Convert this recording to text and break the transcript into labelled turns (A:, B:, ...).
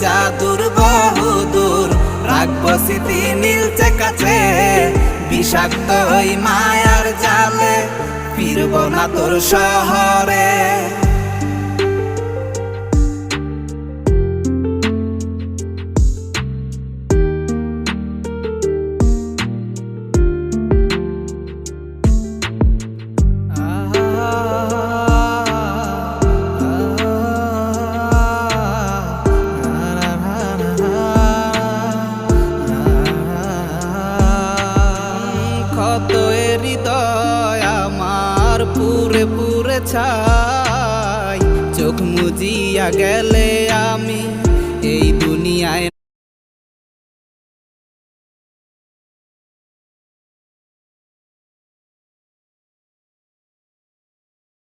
A: জাদুর বহুদূর, রাখবো স্মৃতি নীলচে কাছে, বিষাক্ত ওই মায়ার জালে ফিরবো না তোর শহরে। কত হৃদয় আমার পুরে পুরে ছাই, চোখ মুজিয়া গেলে আমি